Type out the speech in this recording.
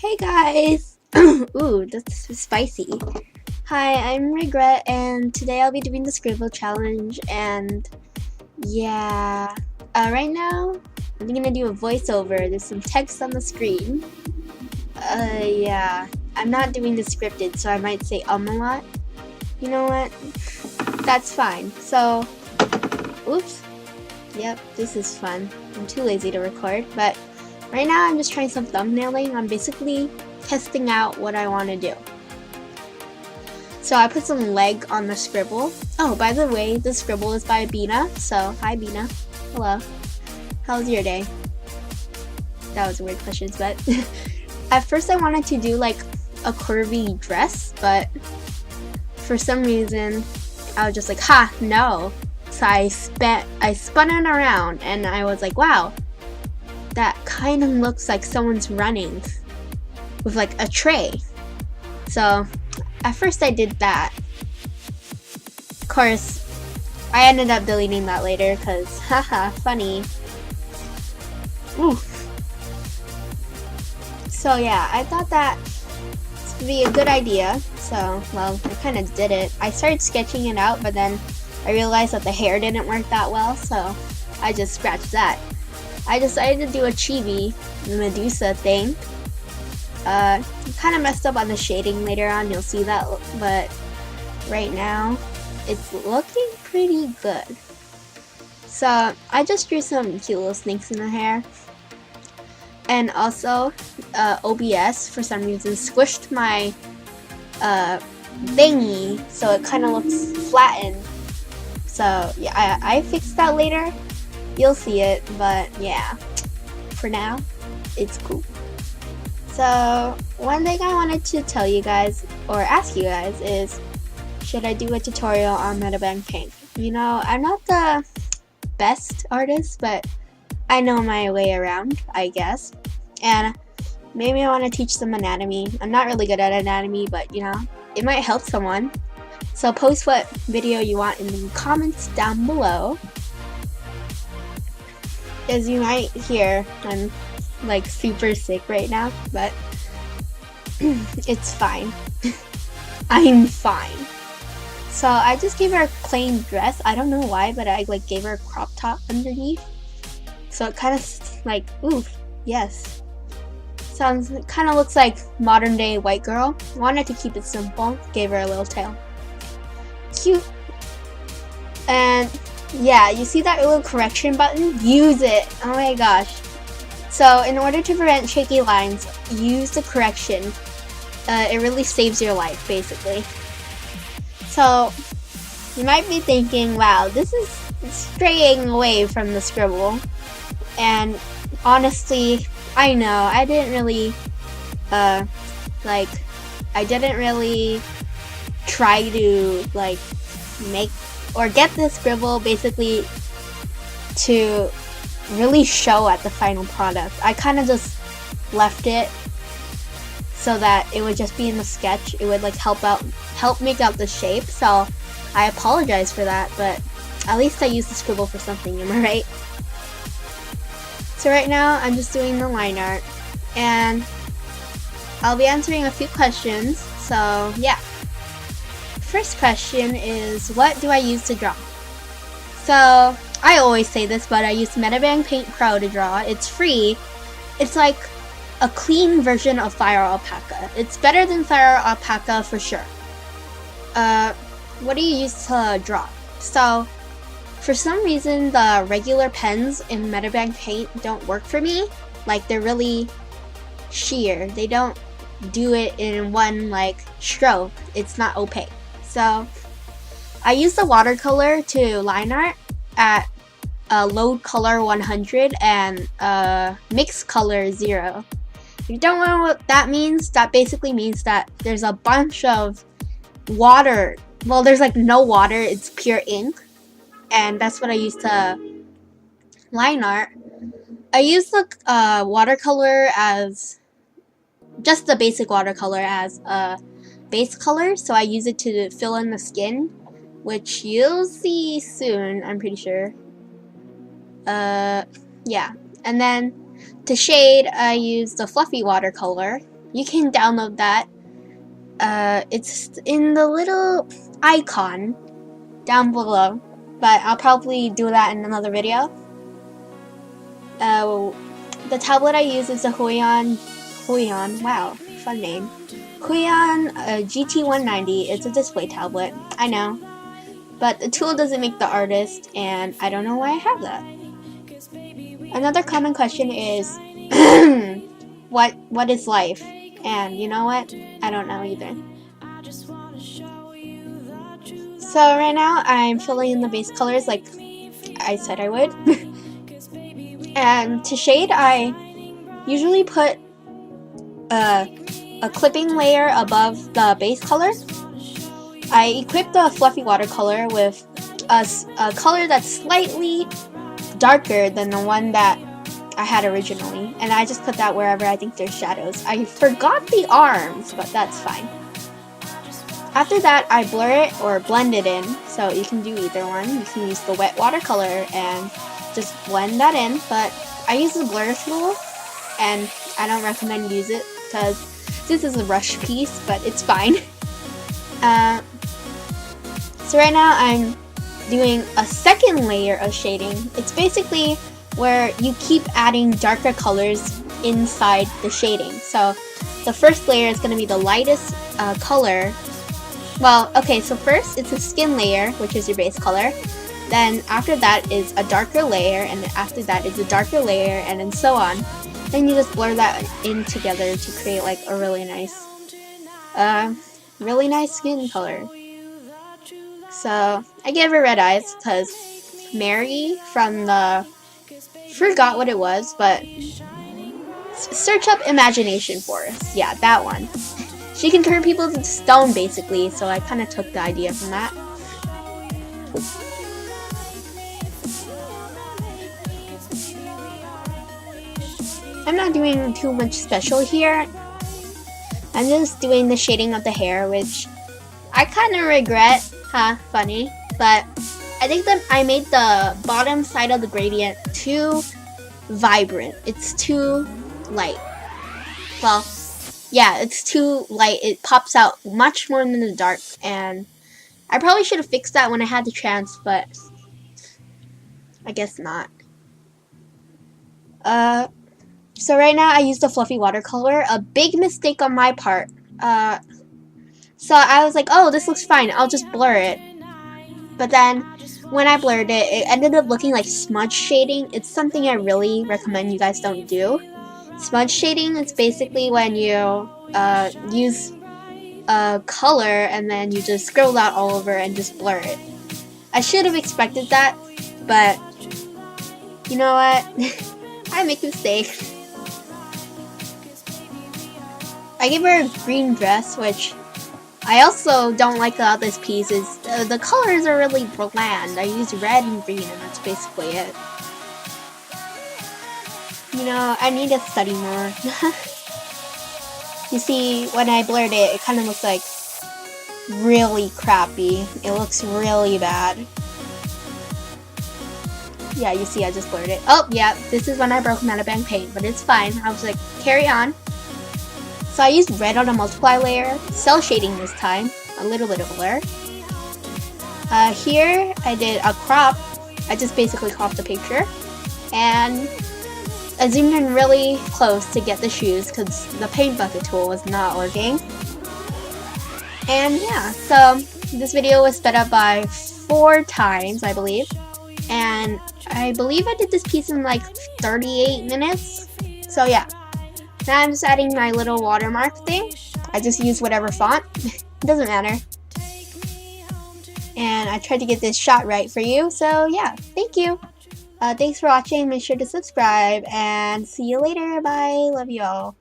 Hey guys! Ooh, that's spicy. Hi, I'm Regret, and today I'll be doing the Scribble challenge, and yeah. Right now, I'm gonna do a voiceover. There's some text on the screen. Yeah. I'm not doing the scripted, so I might say a lot. You know what? That's fine. So, oops. Yep, this is fun. I'm too lazy to record, but right now I'm just trying some thumbnailing. I'm basically testing out what I want to do. So I put some leg on the scribble. Oh, by the way, the scribble is by Bina. So, hi Bina. Hello. How's your day? That was a weird question, but at first I wanted to do like a curvy dress, but for some reason I was just like, ha, no. So I spun it around and I was like, wow, that kind of looks like someone's running with like a tray. So at first I did that. Of course, I ended up deleting that later because haha, funny. Ooh. So yeah, I thought that would be a good idea. So, well, I kind of did it. I started sketching it out, but then I realized that the hair didn't work that well, so I just scratched that. I decided to do a chibi Medusa thing. Kind of messed up on the shading later on, you'll see that, but right now it's looking pretty good. So I just drew some cute little snakes in the hair. And also, OBS for some reason squished my thingy, so it kind of looks flattened. So yeah, I fixed that later. You'll see it, but yeah, for now, it's cool. So one thing I wanted to tell you guys, or ask you guys, is should I do a tutorial on Metabang Paint? You know, I'm not the best artist, but I know my way around, I guess. And maybe I want to teach some anatomy. I'm not really good at anatomy, but you know, it might help someone. So post what video you want in the comments down below. As you might hear, I'm like super sick right now, but it's fine. I'm fine. So I just gave her a plain dress. I don't know why, but I like gave her a crop top underneath. So it kind of like, oof, yes. Kind of looks like modern day white girl. Wanted to keep it simple. Gave her a little tail. Cute. And yeah, you see that little correction button? Use it. Oh my gosh. So in order to prevent shaky lines, use the correction. It really saves your life, basically. So you might be thinking, wow, this is straying away from the scribble. And honestly, I know, I didn't really, try to, like, make, or get the scribble, basically, to really show at the final product. I kind of just left it so that it would just be in the sketch. It would, like, help make out the shape, so I apologize for that, but at least I used the scribble for something, am I right? So right now, I'm just doing the line art, and I'll be answering a few questions, so yeah. First question is, what do I use to draw? So, I always say this, but I use Metabang Paint Pro to draw. It's free. It's like a clean version of Fire Alpaca. It's better than Fire Alpaca for sure. What do you use to draw? So, for some reason, the regular pens in Metabang Paint don't work for me. Like, they're really sheer. They don't do it in one, like, stroke. It's not opaque. So, I use the watercolor to line art at load color 100 and mix color 0. If you don't know what that means, that basically means that there's a bunch of water. Well, there's like no water, it's pure ink. And that's what I use to line art. I use the watercolor as just the basic watercolor as a base color, so I use it to fill in the skin, which you'll see soon, I'm pretty sure. Yeah, and then to shade, I use the fluffy watercolor, you can download that. It's in the little icon down below, but I'll probably do that in another video. The tablet I use is a Huion, wow, fun name. Huion GT190. It's a display tablet, I know, but the tool doesn't make the artist, and I don't know why I have that. Another common question is, what is life? And you know what? I don't know either. So right now I'm filling in the base colors like I said I would. And to shade, I usually put a clipping layer above the base color. I equip the fluffy watercolor with a color that's slightly darker than the one that I had originally, and I just put that wherever I think there's shadows. I forgot the arms, but that's fine. After that, I blur it or blend it in, so you can do either one. You can use the wet watercolor and just blend that in, but I use the blur tool, and I don't recommend use it because this is a rush piece, but it's fine. So right now I'm doing a second layer of shading. It's basically where you keep adding darker colors inside the shading. So the first layer is going to be the lightest color. Well, okay, so first it's a skin layer, which is your base color. Then after that is a darker layer, and then after that is a darker layer, and then so on. Then you just blur that in together to create like a really nice skin color. So I gave her red eyes because Mary from the, forgot what it was, but search up Imagination Forest. Yeah, that one. She can turn people to stone basically, so I kind of took the idea from that. I'm not doing too much special here. I'm just doing the shading of the hair, which I kind of regret. Funny. But I think that I made the bottom side of the gradient too vibrant. It's too light. Well, yeah, it's too light. It pops out much more than the dark, and I probably should have fixed that when I had the chance, but I guess not. So right now I used a fluffy watercolor. A big mistake on my part. So I was like, oh, this looks fine. I'll just blur it. But then when I blurred it, it ended up looking like smudge shading. It's something I really recommend you guys don't do. Smudge shading is basically when you use a color and then you just scribble that all over and just blur it. I should have expected that, but you know what? I make mistakes. I gave her a green dress, which I also don't like about this piece is the colors are really bland. I use red and green, and that's basically it. You know, I need to study more. You see, when I blurred it, it kind of looks like really crappy. It looks really bad. Yeah, you see, I just blurred it. Oh, yeah, this is when I broke Metabank Paint, but it's fine. I was like, carry on. So I used red on a multiply layer, cell shading this time, a little bit of blur. Here I did a crop. I just basically cropped the picture, and I zoomed in really close to get the shoes because the paint bucket tool was not working. And yeah, so this video was sped up by 4 times, I believe, and I believe I did this piece in like 38 minutes. So yeah. Now I'm just adding my little watermark thing. I just use whatever font. It doesn't matter. And I tried to get this shot right for you. So yeah, thank you. Thanks for watching. Make sure to subscribe and see you later. Bye. Love you all.